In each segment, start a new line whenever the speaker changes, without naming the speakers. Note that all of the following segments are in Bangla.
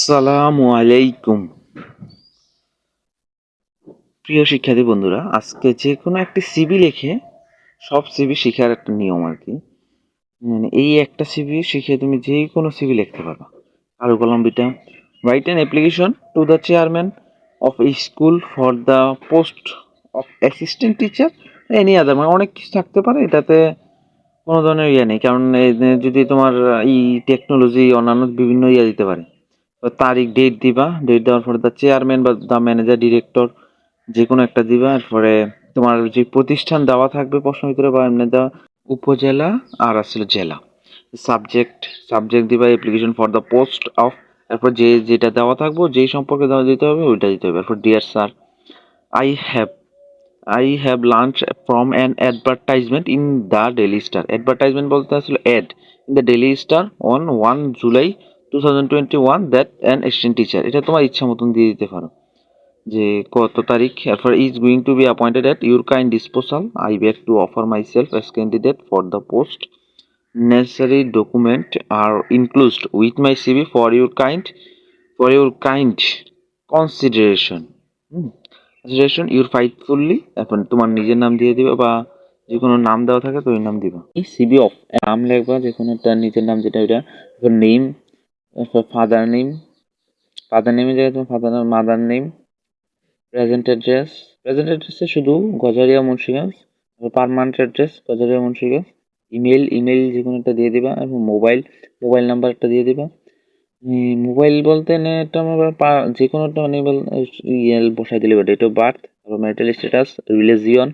আসসালামু আলাইকুম। প্রিয় শিক্ষার্থী বন্ধুরা, আজকে যে কোনো একটি সিভি লিখে সব সিভি শেখার একটা নিয়ম আর কি। মানে এই একটা সিভি শিখে তুমি যে কোনো সিভি লিখতে পারবা। কারো কলম্বিটা write an application to the chairman of a school for the post of assistant teacher any other, মানে অনেক কিছু থাকতে পারে এটাতে। কোনো ধরনের ইয়ে নেই, কারণ যদি তোমার এই টেকনোলজি অন্যান্য বিভিন্ন ইয়ে দিতে পারে। তো তারিখ ডেট দিবা, ডেট দেওয়ার পরে দ্য চেয়ারম্যান বা দ্য ম্যানেজার ডিরেক্টর যে কোনো একটা দিবা। এরপরে তোমার যে প্রতিষ্ঠান দেওয়া থাকবে প্রশ্ন ভিতরে বা এমনি দেওয়া, উপজেলা আর আসলে জেলা। সাবজেক্ট সাবজেক্ট দিবা application for the post of, তারপর যেটা দেওয়া থাকবে যেই সম্পর্কে দেওয়া দিতে হবে ওইটা দিতে হবে। এরপর dear sir, I have I have learned from an advertisement in the Daily Star. Advertisement বলতে আসলে ad in the Daily Star on 1 July 2021 that an assistant teacher. এটা তোমার ইচ্ছা মতন দিয়ে দিতে পারো যে কত তারিখ। এরপর is going to be appointed at your kind disposal, I beg to offer my self as candidate for the post, necessary document are enclosed with my CV for your kind consideration. Consideration your faithfully. এখন তোমার নিজের নাম দিয়ে দিবা বা যে কোনো নাম দেওয়া থাকে তো ওই নাম দিবা। এই সিবি অফ নাম লিখবা যে কোনো একটা নিজের নাম যেটা ওইটা। এরপর নেম, এরপর ফাদার নেমের জায়গায় তোমার ফাদার নাম, মাদার নেম, প্রেজেন্ট অ্যাড্রেসে শুধু Gazaria Munshiganj. Permanent address Gazaria Munshiganj. Email যে কোনো একটা দিয়ে দিবা। এবং মোবাইল নাম্বার একটা দিয়ে দিবা। মোবাইল বলতে না, এটা মোবাইল যে কোনো একটা মানে ইয়ে বসাই দিলে, ডেট অফ বার্থ, তারপর marital status, religion,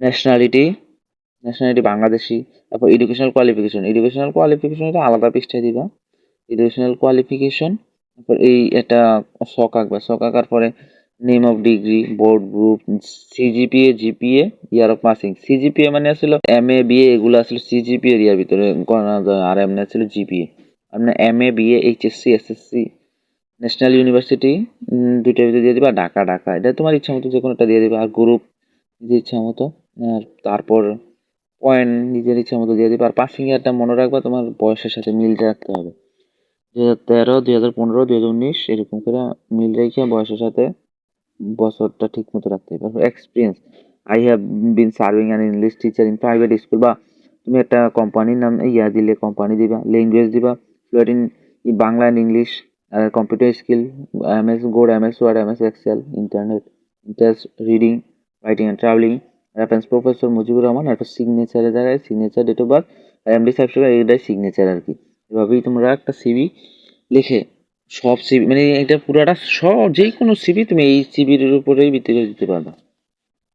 nationality Bangladeshi. তারপর এডুকেশনাল কোয়ালিফিকেশন এটা আলাদা পৃষ্ঠায় দিবা। এডুকেশনাল কোয়ালিফিকেশন, তারপর এটা ছক আঁকবা। ছক আঁকার পরে name of degree, board group, CGPA, GPA, year of passing. CGPA মানে আসলে এমএ বিএ, এগুলো আসলে সিজিপিএ ইয়ার ভিতরে গণনা যায়, আর এমনি আসলে জিপিএ। আপনার MA BA HSC SSC National University দুইটার ভিতরে দিয়ে দিবা। ঢাকা এটা তোমার ইচ্ছা মতো যে কোনো একটা দিয়ে দিবা। আর গ্রুপ নিজের ইচ্ছা মতো। আর তারপর পয়েন্ট নিজের ইচ্ছা মতো দিয়ে দিবা। আর পাসিং ইয়ারটা মনে রাখবা তোমার বয়সের সাথে মিল রাখতে হবে। 2013, 2015, 2019 এরকম করে মিল রেখে বয়সের সাথে বছরটা ঠিক মতো রাখতে হবে। Experience, I have been serving an English teacher in private school, বা তুমি একটা কোম্পানির নাম দিলে কোম্পানি দিবা। ল্যাঙ্গুয়েজ দিবা fluent in Bangla and English. Computer skill, MS good, MS Word, MS Excel, interest reading, writing and travelling. Reference professor Mujibur Rahman. এরপর সিগনেচারের জায়গায় signature, date of birth, MD সাহেব, এটাই সিগনেচার আর কি। এভাবেই তোমরা একটা সিভি লিখে সব সিভি মানে এটা পুরাটা সব যে কোনো সিভি তুমি এই সিভির উপরেই ভিত্তি করে দিতে পারবা।